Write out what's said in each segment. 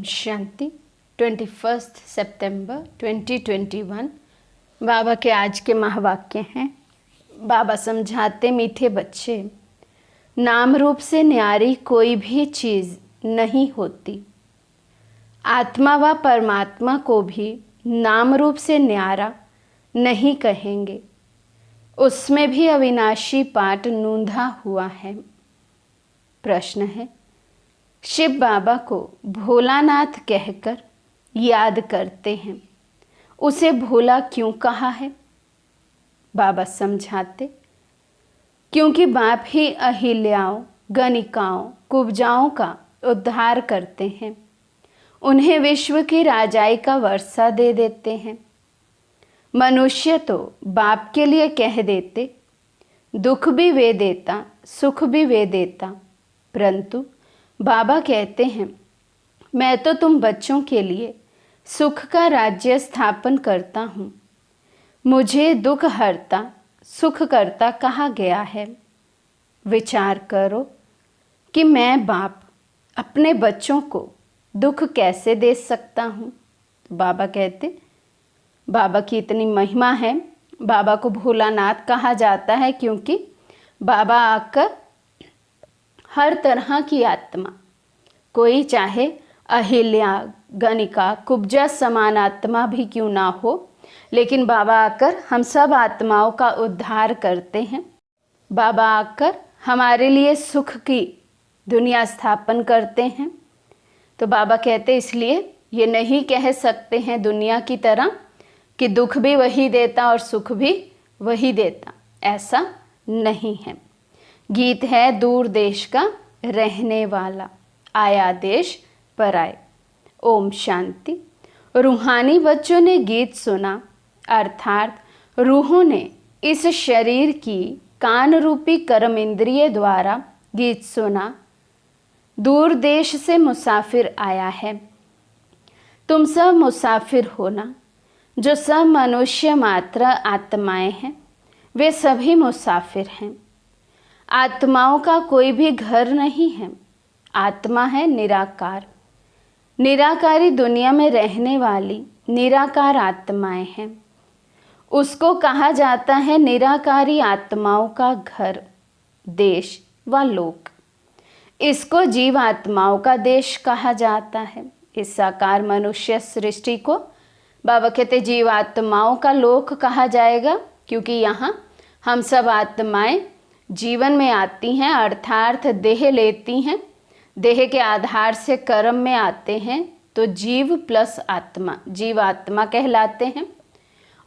शांति 21 सितंबर 2021। बाबा के आज के महावाक्य हैं। बाबा समझाते, मीठे बच्चे, नाम रूप से न्यारी कोई भी चीज़ नहीं होती। आत्मा व परमात्मा को भी नाम रूप से न्यारा नहीं कहेंगे। उसमें भी अविनाशी पाठ नूंधा हुआ है। प्रश्न है, शिव बाबा को भोलानाथ कहकर याद करते हैं, उसे भोला क्यों कहा है? बाबा समझाते, क्योंकि बाप ही अहिल्याओं, गणिकाओं, कुब्जाओं का उद्धार करते हैं। उन्हें विश्व की राजाई का वर्षा दे देते हैं। मनुष्य तो बाप के लिए कह देते, दुख भी वे देता, सुख भी वे देता, परंतु बाबा कहते हैं, मैं तो तुम बच्चों के लिए सुख का राज्य स्थापन करता हूँ। मुझे दुख हरता, सुख करता कहा गया है। विचार करो कि मैं बाप अपने बच्चों को दुख कैसे दे सकता हूँ? बाबा कहते, बाबा की इतनी महिमा है। बाबा को भोलानाथ कहा जाता है क्योंकि बाबा आकर हर तरह की आत्मा, कोई चाहे अहिल्या, गणिका, कुब्जा समान आत्मा भी क्यों ना हो, लेकिन बाबा आकर हम सब आत्माओं का उद्धार करते हैं। बाबा आकर हमारे लिए सुख की दुनिया स्थापन करते हैं। तो बाबा कहते, इसलिए ये नहीं कह सकते हैं दुनिया की तरह कि दुख भी वही देता और सुख भी वही देता, ऐसा नहीं है। गीत है, दूर देश का रहने वाला, आया देश पर आए। ओम शांति। रूहानी बच्चों ने गीत सुना, अर्थात रूहों ने इस शरीर की कान रूपी कर्म इंद्रिय द्वारा गीत सुना। दूर देश से मुसाफिर आया है। तुम सब मुसाफिर हो ना। जो सब मनुष्य मात्र आत्माएं हैं, वे सभी मुसाफिर हैं। आत्माओं का कोई भी घर नहीं है। आत्मा है निराकार। निराकारी दुनिया में रहने वाली निराकार आत्माएं हैं। उसको कहा जाता है निराकारी आत्माओं का घर, देश व लोक। इसको जीव आत्माओं का देश कहा जाता है। इस साकार मनुष्य सृष्टि को बाबा कहते जीव आत्माओं का लोक कहा जाएगा, क्योंकि यहाँ हम सब आत्माएं जीवन में आती हैं, अर्थात देह लेती हैं। देह के आधार से कर्म में आते हैं, तो जीव प्लस आत्मा, जीव आत्मा कहलाते हैं।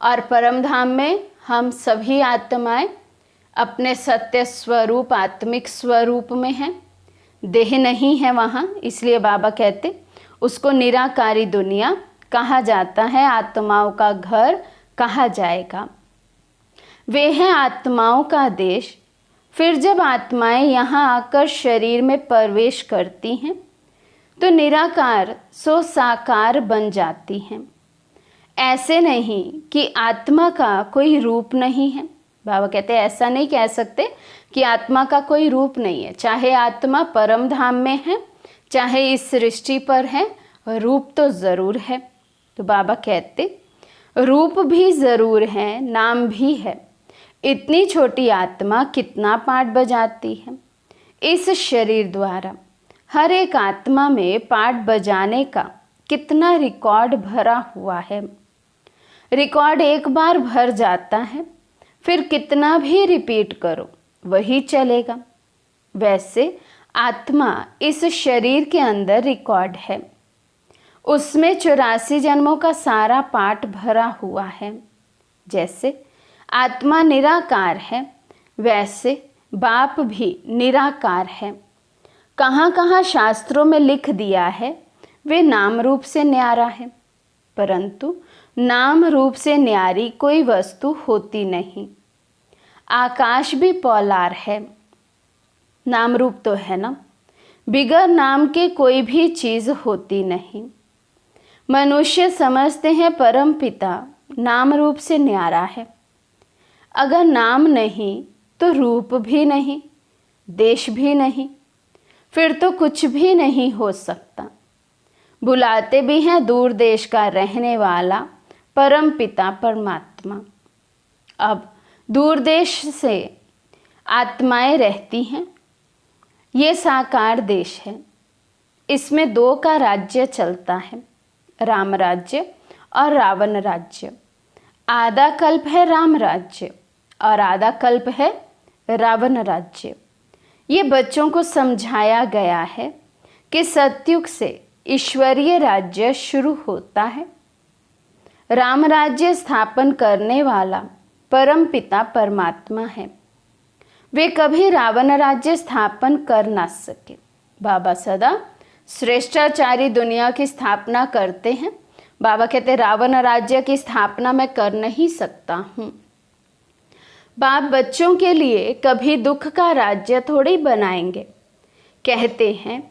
और परम धाम में हम सभी आत्माएं अपने सत्य स्वरूप, आत्मिक स्वरूप में हैं। देह नहीं है वहाँ, इसलिए बाबा कहते उसको निराकारी दुनिया कहा जाता है, आत्माओं का घर कहा जाएगा। वे हैं आत्माओं का देश। फिर जब आत्माएं यहाँ आकर शरीर में प्रवेश करती हैं, तो निराकार सो साकार बन जाती हैं। ऐसे नहीं कि आत्मा का कोई रूप नहीं है। बाबा कहते हैं ऐसा नहीं कह सकते कि आत्मा का कोई रूप नहीं है। चाहे आत्मा परम धाम में है, चाहे इस सृष्टि पर है, रूप तो ज़रूर है। तो बाबा कहते रूप भी ज़रूर है, नाम भी है। इतनी छोटी आत्मा कितना पाठ बजाती है। इस शरीर द्वारा हर एक आत्मा में पाठ बजाने का कितना रिकॉर्ड भरा हुआ है। रिकॉर्ड एक बार भर जाता है, फिर कितना भी रिपीट करो वही चलेगा। वैसे आत्मा इस शरीर के अंदर रिकॉर्ड है। उसमें 84 जन्मों का सारा पाठ भरा हुआ है। जैसे आत्मा निराकार है, वैसे बाप भी निराकार है। कहाँ कहाँ शास्त्रों में लिख दिया है वे नाम रूप से न्यारा है, परंतु नाम रूप से न्यारी कोई वस्तु होती नहीं। आकाश भी पोलार है, नाम रूप तो है ना। बिगर नाम के कोई भी चीज़ होती नहीं। मनुष्य समझते हैं परम पिता नाम रूप से न्यारा है। अगर नाम नहीं तो रूप भी नहीं, देश भी नहीं, फिर तो कुछ भी नहीं हो सकता। बुलाते भी हैं दूर देश का रहने वाला परम पिता परमात्मा। अब दूर देश से आत्माएं रहती हैं। ये साकार देश है। इसमें दो का राज्य चलता है, राम राज्य और रावण राज्य। आधा कल्प है राम राज्य और आधा कल्प है रावण राज्य। ये बच्चों को समझाया गया है कि सतयुग से ईश्वरीय राज्य शुरू होता है। राम राज्य स्थापन करने वाला परम पिता परमात्मा है। वे कभी रावण राज्य स्थापन कर ना सके। बाबा सदा श्रेष्ठाचारी दुनिया की स्थापना करते हैं। बाबा कहते रावण राज्य की स्थापना मैं कर नहीं सकता हूँ। बाप बच्चों के लिए कभी दुख का राज्य थोड़ी बनाएंगे। कहते हैं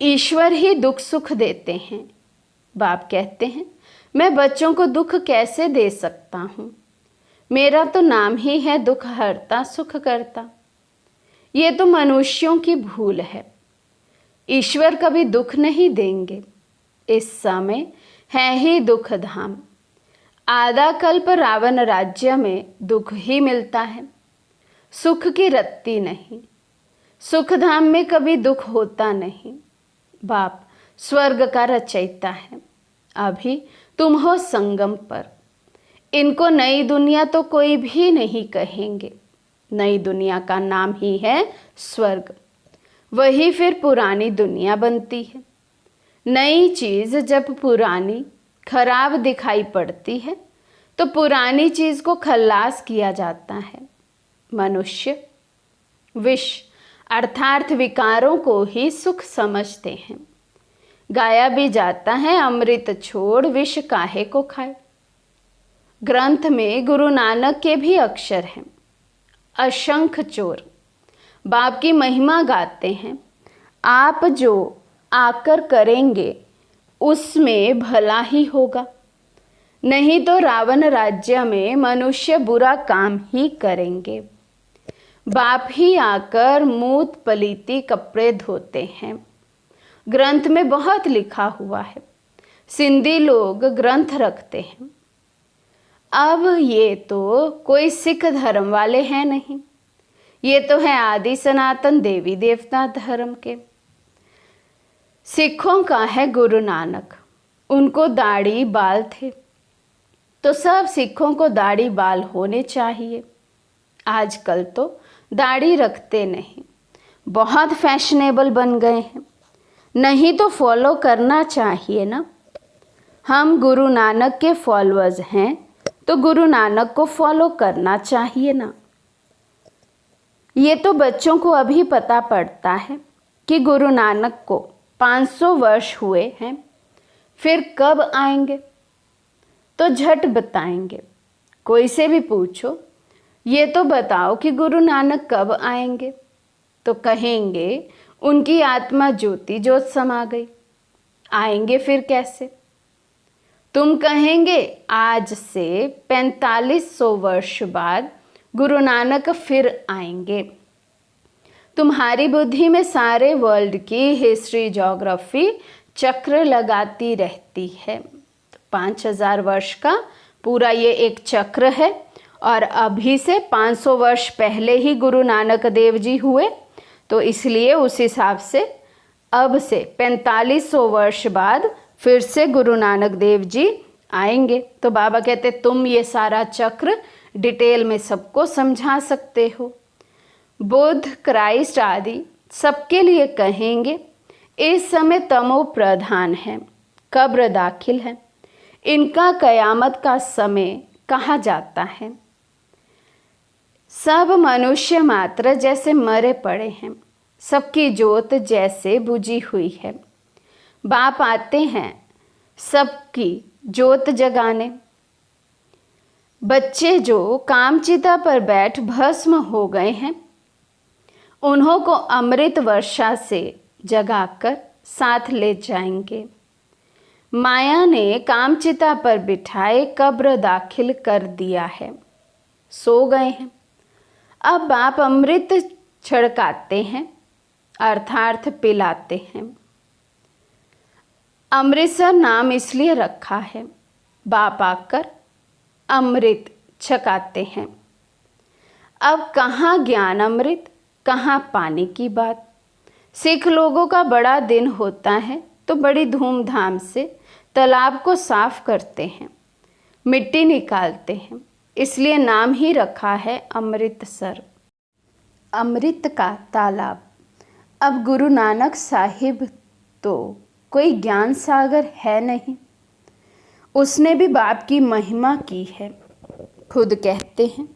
ईश्वर ही दुख सुख देते हैं। बाप कहते हैं मैं बच्चों को दुख कैसे दे सकता हूँ, मेरा तो नाम ही है दुख हरता सुख करता। ये तो मनुष्यों की भूल है। ईश्वर कभी दुख नहीं देंगे। इस समय है ही दुख धाम। आधा कल्प रावण राज्य में दुख ही मिलता है, सुख की रत्ती नहीं। सुख धाम में कभी दुख होता नहीं। बाप स्वर्ग का रचयिता है। अभी तुम हो संगम पर। इनको नई दुनिया तो कोई भी नहीं कहेंगे। नई दुनिया का नाम ही है स्वर्ग। वही फिर पुरानी दुनिया बनती है। नई चीज़ जब पुरानी खराब दिखाई पड़ती है तो पुरानी चीज़ को खल्लास किया जाता है। मनुष्य विष अर्थात विकारों को ही सुख समझते हैं। गाया भी जाता है अमृत छोड़ विष काहे को खाए। ग्रंथ में गुरु नानक के भी अक्षर हैं। अशंख चोर बाप की महिमा गाते हैं। आप जो आकर करेंगे उसमें भला ही होगा, नहीं तो रावण राज्य में मनुष्य बुरा काम ही करेंगे। बाप ही आकर मूत पलीती कपड़े धोते हैं। ग्रंथ में बहुत लिखा हुआ है। सिंधी लोग ग्रंथ रखते हैं। अब ये तो कोई सिख धर्म वाले हैं नहीं, ये तो है आदि सनातन देवी देवता धर्म के। सिखों का है गुरु नानक। उनको दाढ़ी बाल थे तो सब सिखों को दाढ़ी बाल होने चाहिए। आजकल तो दाढ़ी रखते नहीं, बहुत फैशनेबल बन गए हैं। नहीं तो फॉलो करना चाहिए ना। हम गुरु नानक के फॉलोअर्स हैं तो गुरु नानक को फॉलो करना चाहिए ना। ये तो बच्चों को अभी पता पड़ता है कि गुरु नानक को 500 वर्ष हुए हैं, फिर कब आएंगे तो झट बताएंगे। कोई से भी पूछो ये तो बताओ कि गुरु नानक कब आएंगे, तो कहेंगे उनकी आत्मा ज्योति ज्योत समा गई। आएंगे फिर कैसे? तुम कहेंगे आज से 4500 वर्ष बाद गुरु नानक फिर आएंगे। तुम्हारी बुद्धि में सारे वर्ल्ड की हिस्ट्री ज्योग्राफी चक्र लगाती रहती है। 5000 वर्ष का पूरा ये एक चक्र है और अभी से 500 वर्ष पहले ही गुरु नानक देव जी हुए, तो इसलिए उस हिसाब से अब से 4500 वर्ष बाद फिर से गुरु नानक देव जी आएंगे। तो बाबा कहते तुम ये सारा चक्र डिटेल में सबको समझा सकते हो। बुद्ध क्राइस्ट आदि सबके लिए कहेंगे इस समय तमो प्रधान है, कब्र दाखिल है, इनका कयामत का समय कहा जाता है। सब मनुष्य मात्र जैसे मरे पड़े हैं, सबकी ज्योत जैसे बुझी हुई है। बाप आते हैं सबकी ज्योत जगाने। बच्चे जो कामचिता पर बैठ भस्म हो गए हैं, उन्हों को अमृत वर्षा से जगाकर साथ ले जाएंगे। माया ने कामचिता पर बिठाए कब्र दाखिल कर दिया है, सो गए हैं। अब बाप अमृत छिड़काते हैं, अर्थात पिलाते हैं। अमृतसर नाम इसलिए रखा है, बाप आकर अमृत छकाते हैं। अब कहाँ ज्ञान अमृत, कहाँ पानी की बात। सिख लोगों का बड़ा दिन होता है तो बड़ी धूमधाम से तालाब को साफ करते हैं, मिट्टी निकालते हैं, इसलिए नाम ही रखा है अमृतसर, अमृत का तालाब। अब गुरु नानक साहिब तो कोई ज्ञान सागर है नहीं, उसने भी बाप की महिमा की है। खुद कहते हैं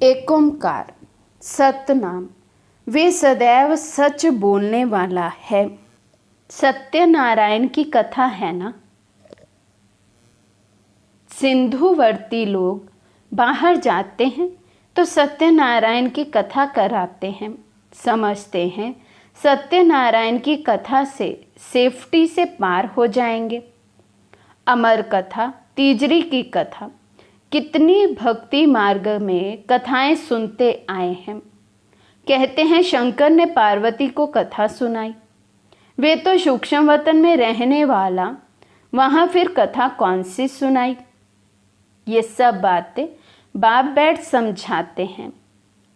एक ओंकार सतनाम, वे सदैव सच बोलने वाला है। सत्यनारायण की कथा है ना, सिंधुवर्ती लोग बाहर जाते हैं तो सत्यनारायण की कथा कराते हैं, समझते हैं सत्यनारायण की कथा से सेफ्टी से पार हो जाएंगे। अमर कथा, तीजरी की कथा, कितनी भक्ति मार्ग में कथाएं सुनते आए हैं। कहते हैं शंकर ने पार्वती को कथा सुनाई, वे तो सूक्ष्म वतन में रहने वाला, वहाँ फिर कथा कौन सी सुनाई। ये सब बातें बाप बैठ समझाते हैं।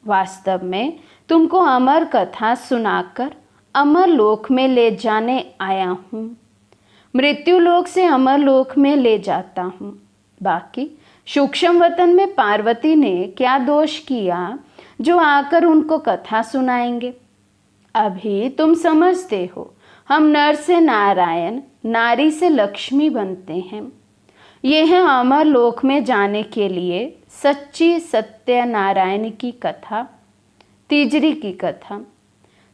वास्तव में तुमको अमर कथा सुनाकर अमर लोक में ले जाने आया हूँ, मृत्यु लोक से अमर लोक में ले जाता हूँ। बाकी सूक्ष्म वतन में पार्वती ने क्या दोष किया जो आकर उनको कथा सुनाएंगे। अभी तुम समझते हो हम नर से नारायण, नारी से लक्ष्मी बनते हैं। ये है अमर लोक में जाने के लिए सच्ची सत्यनारायण की कथा, तीजरी की कथा।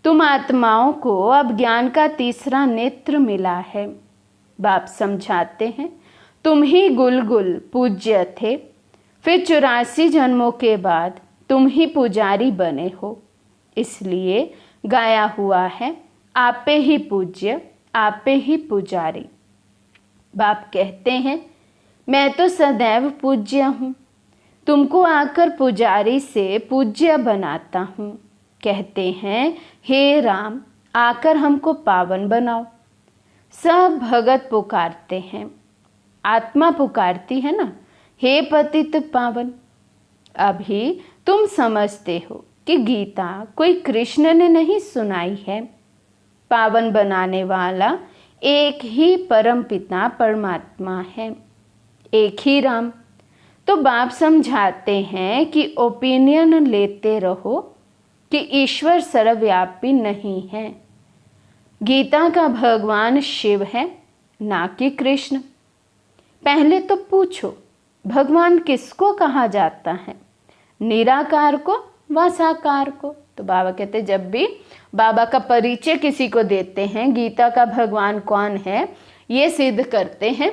तुम आत्माओं को अब ज्ञान का तीसरा नेत्र मिला है। बाप समझाते हैं तुम ही गुलगुल पूज्य थे, फिर 84 जन्मों के बाद तुम ही पुजारी बने हो, इसलिए गाया हुआ है आपे ही पूज्य, आपे ही पुजारी। बाप कहते हैं मैं तो सदैव पूज्य हूँ, तुमको आकर पुजारी से पूज्य बनाता हूँ। कहते हैं हे राम आकर हमको पावन बनाओ। सब भगत पुकारते हैं, आत्मा पुकारती है ना, हे पतित पावन। अभी तुम समझते हो कि गीता कोई कृष्ण ने नहीं सुनाई है। पावन बनाने वाला एक ही परम पिता परमात्मा है, एक ही राम। तो बाप समझाते हैं कि ओपिनियन लेते रहो कि ईश्वर सर्वव्यापी नहीं है। गीता का भगवान शिव है, ना कि कृष्ण। पहले तो पूछो भगवान किसको कहा जाता है, निराकार को व साकार को। तो बाबा कहते जब भी बाबा का परिचय किसी को देते हैं, गीता का भगवान कौन है ये सिद्ध करते हैं,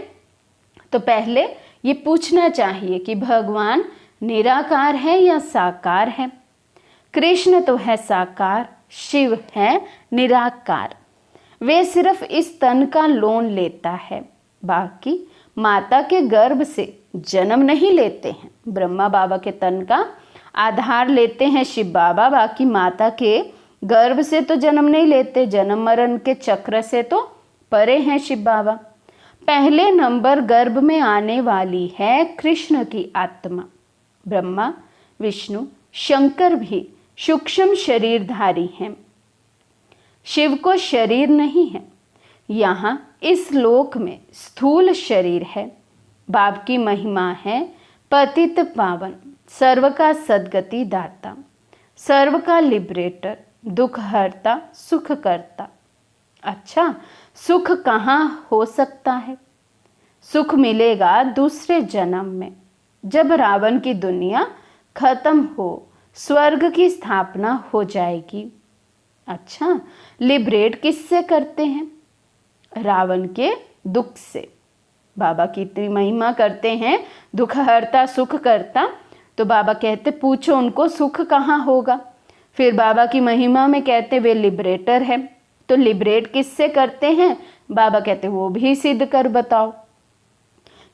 तो पहले ये पूछना चाहिए कि भगवान निराकार है या साकार है। कृष्ण तो है साकार, शिव है निराकार। वे सिर्फ इस तन का लोन लेता है, बाकी माता के गर्भ से जन्म नहीं लेते हैं। ब्रह्मा बाबा के तन का आधार लेते हैं शिव बाबा, बाकी माता के गर्भ से तो जन्म नहीं लेते, जन्म मरण के चक्र से तो परे हैं शिव बाबा। पहले नंबर गर्भ में आने वाली है कृष्ण की आत्मा। ब्रह्मा विष्णु शंकर भी सूक्ष्म शरीरधारी हैं, शिव को शरीर नहीं है। यहाँ इस लोक में स्थूल शरीर है। बाप की महिमा है पतित पावन, सर्व का सद्गति दाता, सर्व का लिबरेटर, दुख हरता, सुख करता। अच्छा, सुख कहाँ हो सकता है? सुख मिलेगा दूसरे जन्म में, जब रावण की दुनिया खत्म हो, स्वर्ग की स्थापना हो जाएगी। अच्छा, लिबरेट किससे करते हैं? रावण के दुख से। बाबा की इतनी महिमा करते हैं, दुख हरता सुख करता, तो बाबा कहते पूछो उनको सुख कहाँ होगा। फिर बाबा की महिमा में कहते वे लिबरेटर है, तो लिबरेट किससे करते हैं? बाबा कहते वो भी सिद्ध कर बताओ।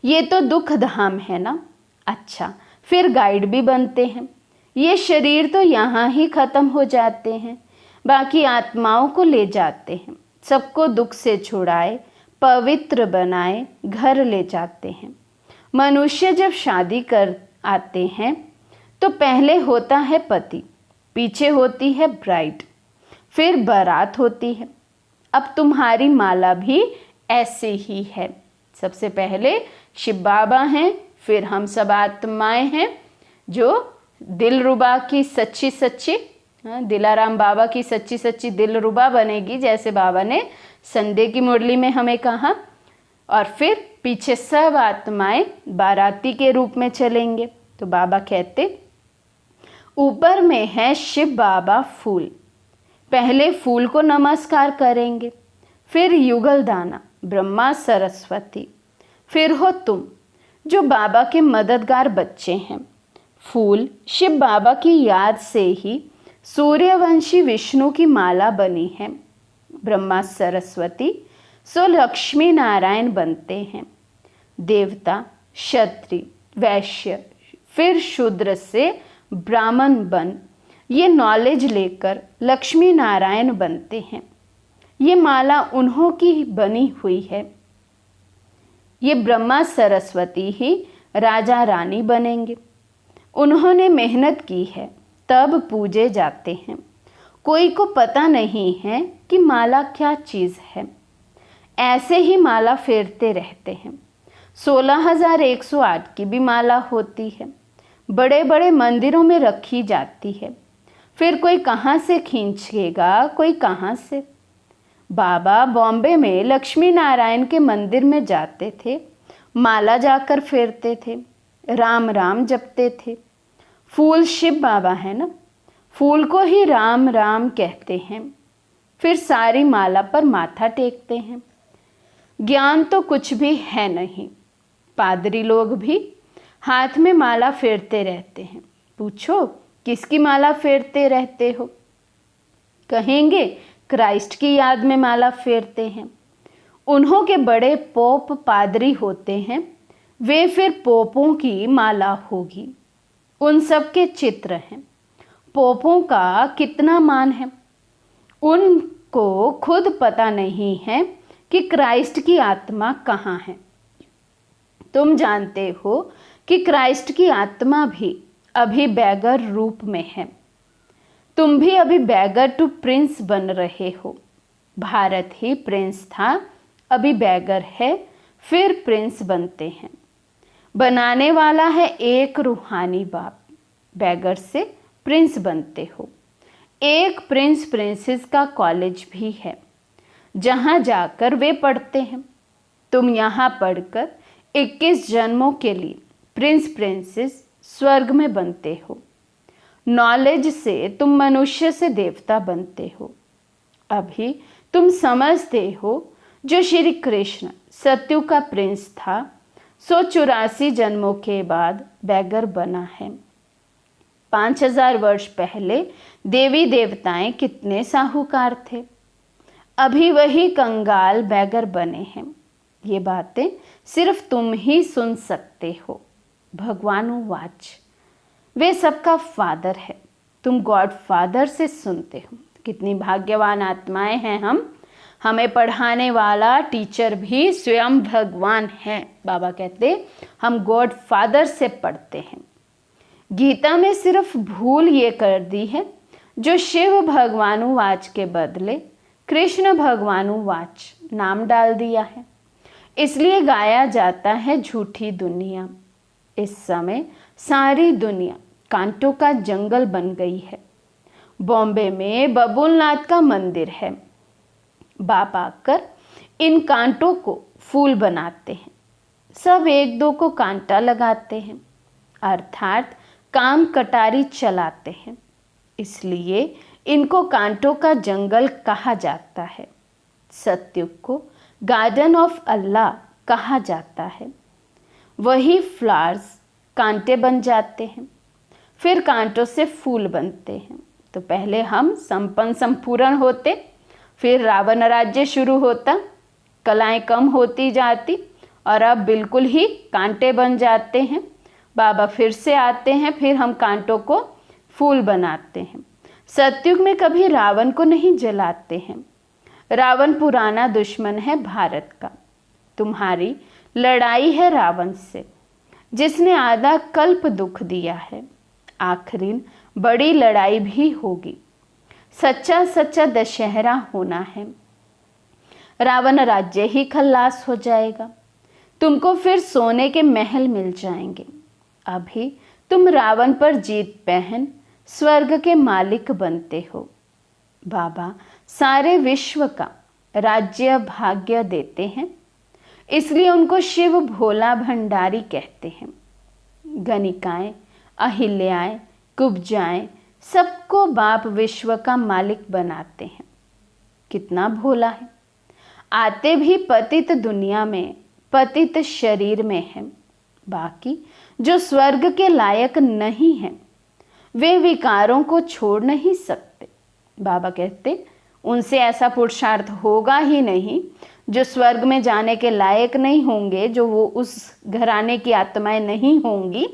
ये तो दुख धाम है ना। अच्छा, फिर गाइड भी बनते हैं। ये शरीर तो यहाँ ही खत्म हो जाते हैं, बाकी आत्माओं को ले जाते हैं, सबको दुख से छुड़ाए, पवित्र बनाए घर ले जाते हैं। मनुष्य जब शादी कर आते हैं तो पहले होता है पति, पीछे होती है ब्राइड, फिर बारात होती है। अब तुम्हारी माला भी ऐसे ही है। सबसे पहले शिव बाबा हैं, फिर हम सब आत्माएं हैं जो दिलरुबा की सच्ची सच्ची, दिलाराम बाबा की सच्ची सच्ची दिलरुबा बनेगी, जैसे बाबा ने संडे की मुरली में हमें कहा। और फिर पीछे सब आत्माएं बाराती के रूप में चलेंगे। तो बाबा कहते, ऊपर में है शिव बाबा फूल, पहले फूल को नमस्कार करेंगे, फिर युगल दाना ब्रह्मा सरस्वती, फिर हो तुम जो बाबा के मददगार बच्चे हैं। फूल शिव बाबा की याद से ही सूर्यवंशी विष्णु की माला बनी है। ब्रह्मा सरस्वती सो लक्ष्मी नारायण बनते हैं। देवता, क्षत्रिय, वैश्य, फिर शूद्र से ब्राह्मण बन ये नॉलेज लेकर लक्ष्मी नारायण बनते हैं। ये माला उन्हों की बनी हुई है। ये ब्रह्मा सरस्वती ही राजा रानी बनेंगे। उन्होंने मेहनत की है तब पूजे जाते हैं। कोई को पता नहीं है कि माला क्या चीज़ है, ऐसे ही माला फेरते रहते हैं। 16,108 की भी माला होती है, बड़े बड़े मंदिरों में रखी जाती है। फिर कोई कहाँ से खींचेगा, कोई कहाँ से। बाबा बॉम्बे में लक्ष्मी नारायण के मंदिर में जाते थे, माला जाकर फेरते थे, राम राम जपते थे। फूल शिव बाबा है ना, फूल को ही राम राम कहते हैं। फिर सारी माला पर माथा टेकते हैं। ज्ञान तो कुछ भी है नहीं। पादरी लोग भी हाथ में माला फेरते रहते हैं। पूछो किसकी माला फेरते रहते हो? कहेंगे क्राइस्ट की याद में माला फेरते हैं। उन्हों के बड़े पोप पादरी होते हैं, वे फिर पोपों की माला होगी। उन सब के चित्र हैं। पोपों का कितना मान है, उनको खुद पता नहीं है कि क्राइस्ट की आत्मा कहाँ है। तुम जानते हो कि क्राइस्ट की आत्मा भी अभी बैगर रूप में है। तुम भी अभी बैगर टू प्रिंस बन रहे हो। भारत ही प्रिंस था, अभी बैगर है, फिर प्रिंस बनते हैं। बनाने वाला है एक रूहानी बाप, बैगर से प्रिंस बनते हो। एक प्रिंस प्रिंसेस का कॉलेज भी है, जहाँ जाकर वे पढ़ते हैं। तुम यहाँ पढ़कर 21 जन्मों के लिए प्रिंस प्रिंसेस स्वर्ग में बनते हो। नॉलेज से तुम मनुष्य से देवता बनते हो। अभी तुम समझते हो जो श्री कृष्ण सत्यु का प्रिंस था, 184 जन्मों के बाद बैगर बना है। 5000 वर्ष पहले देवी देवताएं कितने साहूकार थे, अभी वही कंगाल बैगर बने हैं। ये बातें सिर्फ तुम ही सुन सकते हो। भगवानुवाच, वे सबका फादर है, तुम गॉड फादर से सुनते हो। कितनी भाग्यवान आत्माएं हैं हम, हमें पढ़ाने वाला टीचर भी स्वयं भगवान है। बाबा कहते हम गॉड फादर से पढ़ते हैं। गीता में सिर्फ भूल ये कर दी है जो शिव भगवानुवाच के बदले कृष्ण भगवानुवाच नाम डाल दिया है, इसलिए गाया जाता है झूठी दुनिया। इस समय सारी दुनिया कांटों का जंगल बन गई है। बॉम्बे में बबुलनाथ का मंदिर है। बाप आकर इन कांटों को फूल बनाते हैं। सब एक दो को कांटा लगाते हैं, अर्थात काम कटारी चलाते हैं। इसलिए इनको कांटों का जंगल कहा जाता है। सत्युग को गार्डन ऑफ अल्लाह कहा जाता है। वही फ्लावर्स कांटे बन जाते हैं, फिर कांटों से फूल बनते हैं। तो पहले हम संपन्न संपूर्ण होते, फिर रावण राज्य शुरू होता, कलाएं कम होती जाती और अब बिल्कुल ही कांटे बन जाते हैं। बाबा फिर से आते हैं, फिर हम कांटों को फूल बनाते हैं। सतयुग में कभी रावण को नहीं जलाते हैं। रावण पुराना दुश्मन है भारत का, तुम्हारी लड़ाई है रावण से, जिसने आधा कल्प दुख दिया है। आखिरी बड़ी लड़ाई भी होगी, सच्चा सच्चा दशहरा होना है। रावण राज्य ही खल्लास हो जाएगा, तुमको फिर सोने के महल मिल जाएंगे। अभी तुम रावण पर जीत पहन स्वर्ग के मालिक बनते हो। बाबा सारे विश्व का राज्य भाग्य देते हैं, इसलिए उनको शिव भोला भंडारी कहते हैं। गणिकाएं, अहिल्याएं, कुब्जाएं सबको बाप विश्व का मालिक बनाते हैं। कितना भोला है। आते भी पतित दुनिया में, पतित शरीर में है। बाकी जो स्वर्ग के लायक नहीं हैं, वे विकारों को छोड़ नहीं सकते। बाबा कहते उनसे ऐसा पुरुषार्थ होगा ही नहीं जो स्वर्ग में जाने के लायक नहीं होंगे, जो वो उस घराने की आत्माएं नहीं होंगी।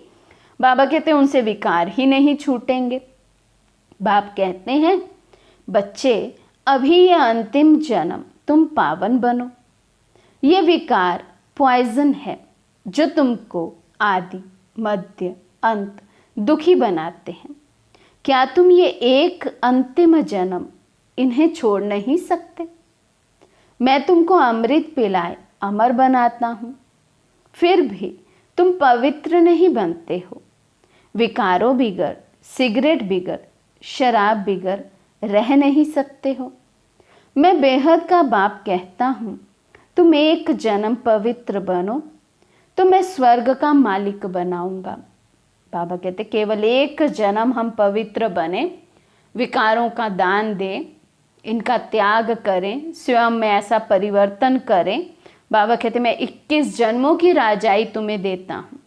बाबा कहते उनसे विकार ही नहीं छूटेंगे। बाप कहते हैं बच्चे, अभी ये अंतिम जन्म तुम पावन बनो। ये विकार पॉइजन है जो तुमको आदि मध्य अंत दुखी बनाते हैं। क्या तुम ये एक अंतिम जन्म इन्हें छोड़ नहीं सकते? मैं तुमको अमृत पिलाए अमर बनाता हूँ, फिर भी तुम पवित्र नहीं बनते हो। विकारों बिगर, सिगरेट बिगर, शराब बिगर रह नहीं सकते हो। मैं बेहद का बाप कहता हूँ तुम एक जन्म पवित्र बनो तो मैं स्वर्ग का मालिक बनाऊंगा। बाबा कहते केवल एक जन्म हम पवित्र बने, विकारों का दान दें, इनका त्याग करें, स्वयं में ऐसा परिवर्तन करें। बाबा कहते मैं 21 जन्मों की राजाई तुम्हें देता हूँ।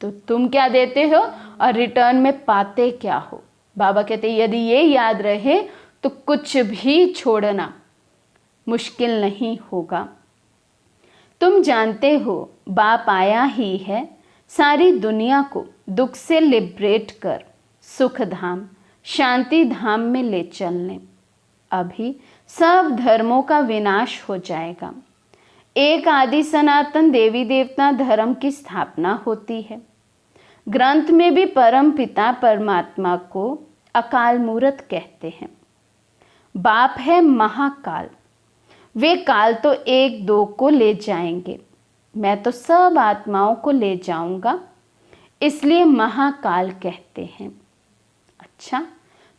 तो तुम क्या देते हो और रिटर्न में पाते क्या हो? बाबा कहते यदि ये याद रहे तो कुछ भी छोड़ना मुश्किल नहीं होगा। तुम जानते हो बाप आया ही है सारी दुनिया को दुख से लिबरेट कर सुख धाम, शांति धाम में ले चलने। अभी सब धर्मों का विनाश हो जाएगा। एक आदि सनातन देवी देवता धर्म की स्थापना होती है। ग्रंथ में भी परम पिता परमात्मा को अकाल मूर्त कहते हैं। बाप है महाकाल, वे काल तो एक दो को ले जाएंगे, मैं तो सब आत्माओं को ले जाऊंगा, इसलिए महाकाल कहते हैं। अच्छा,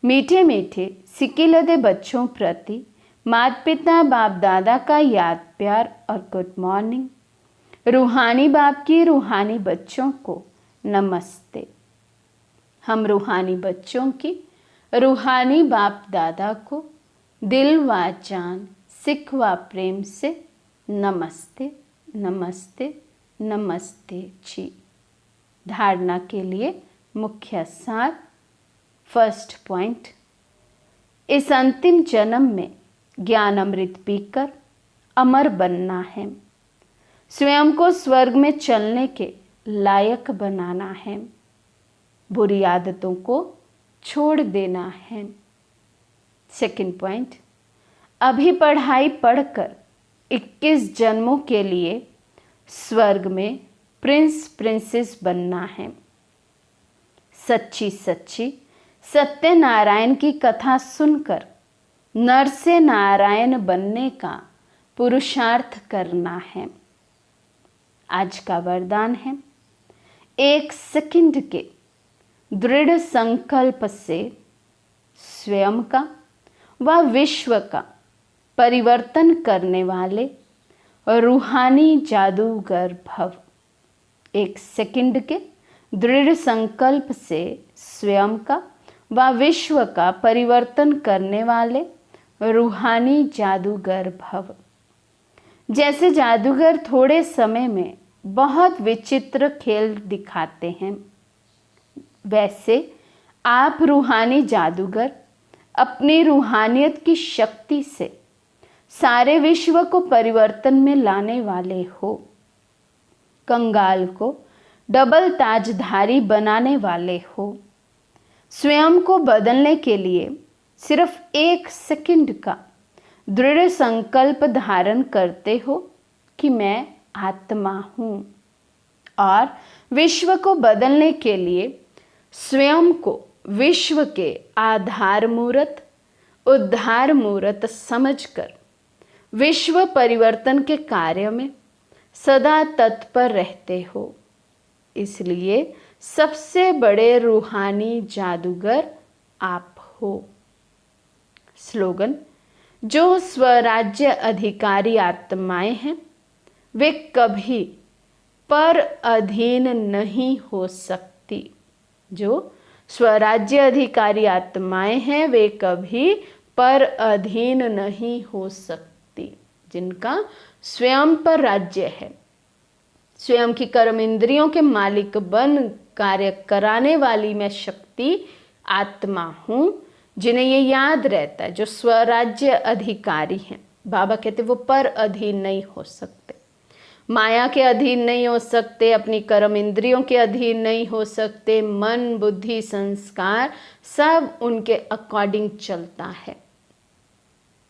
मीठे मीठे सिकिलदे बच्चों प्रति माता पिता बाप दादा का याद प्यार और गुड मॉर्निंग। रूहानी बाप की रूहानी बच्चों को नमस्ते। हम रूहानी बच्चों की रूहानी बाप दादा को दिल व जान सिख व प्रेम से नमस्ते नमस्ते नमस्ते जी। धारणा के लिए मुख्य सार। फर्स्ट पॉइंट, इस अंतिम जन्म में ज्ञान अमृत पीकर अमर बनना है। स्वयं को स्वर्ग में चलने के लायक बनाना है। बुरी आदतों को छोड़ देना है। सेकंड पॉइंट, अभी पढ़ाई पढ़कर 21 जन्मों के लिए स्वर्ग में प्रिंस प्रिंसेस बनना है। सच्ची सच्ची सत्यनारायण की कथा सुनकर नर से नारायण बनने का पुरुषार्थ करना है। आज का वरदान है, 1 सेकंड के दृढ़ संकल्प से स्वयं का व विश्व का परिवर्तन करने वाले रूहानी जादूगर भव। 1 सेकंड के दृढ़ संकल्प से स्वयं का व विश्व का परिवर्तन करने वाले रूहानी जादूगर भव। जैसे जादूगर थोड़े समय में बहुत विचित्र खेल दिखाते हैं, वैसे आप रूहानी जादूगर अपनी रूहानियत की शक्ति से सारे विश्व को परिवर्तन में लाने वाले हो। कंगाल को डबल ताजधारी बनाने वाले हो। स्वयं को बदलने के लिए सिर्फ 1 सेकंड का दृढ़ संकल्प धारण करते हो कि मैं आत्मा हूँ और विश्व को बदलने के लिए स्वयं को विश्व के आधार मूर्त, उद्धार मूर्त समझकर विश्व परिवर्तन के कार्य में सदा तत्पर रहते हो। इसलिए सबसे बड़े रूहानी जादूगर आप हो। स्लोगन: जो स्वराज्य अधिकारी आत्माएं हैं वे कभी पर अधीन नहीं हो सकती। जो स्वराज्य अधिकारी आत्माएं हैं वे कभी पर अधीन नहीं हो सकती। जिनका स्वयं पर राज्य है, स्वयं की कर्म इंद्रियों के मालिक बन कार्य कराने वाली मैं शक्ति आत्मा हूँ। जिन्हें ये याद रहता है, जो स्वराज्य अधिकारी हैं, बाबा कहते वो पर अधीन नहीं हो सकते, माया के अधीन नहीं हो सकते, अपनी कर्म इंद्रियों के अधीन नहीं हो सकते। मन, बुद्धि, संस्कार सब उनके अकॉर्डिंग चलता है।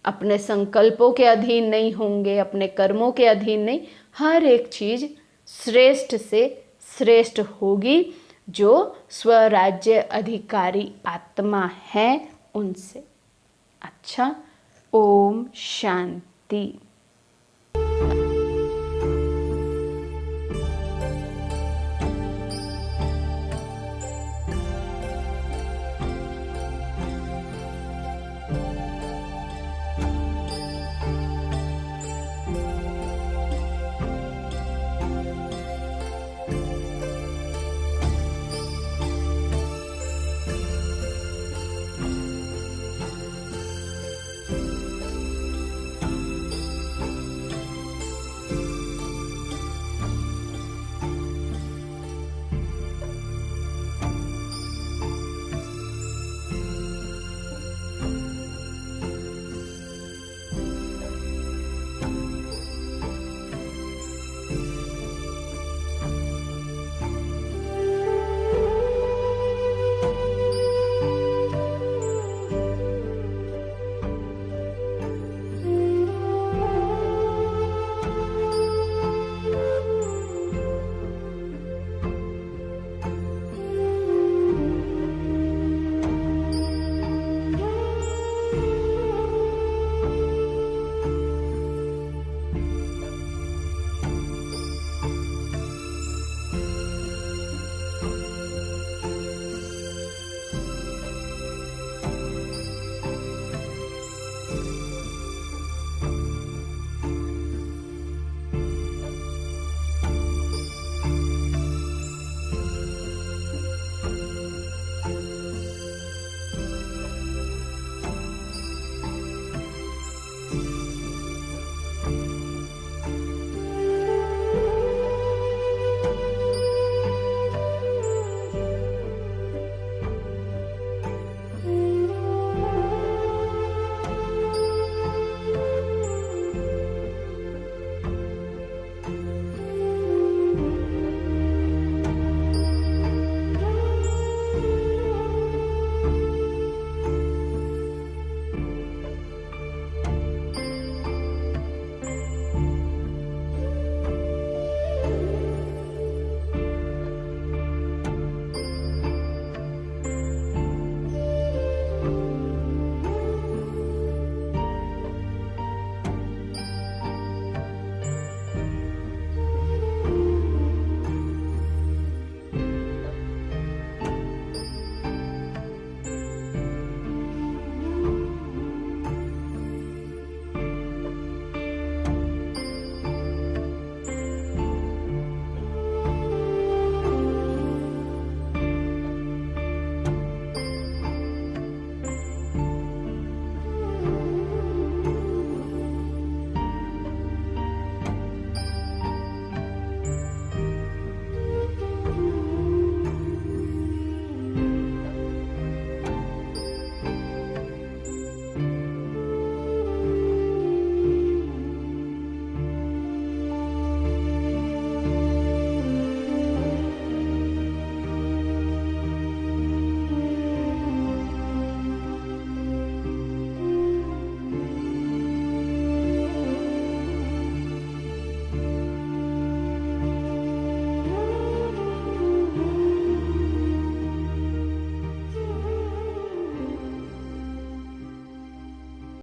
अपने संकल्पों के अधीन नहीं होंगे, अपने कर्मों के अधीन नहीं। हर एक चीज श्रेष्ठ से श्रेष्ठ होगी जो स्वराज्य अधिकारी आत्मा है उनसे। अच्छा, ओम शांति।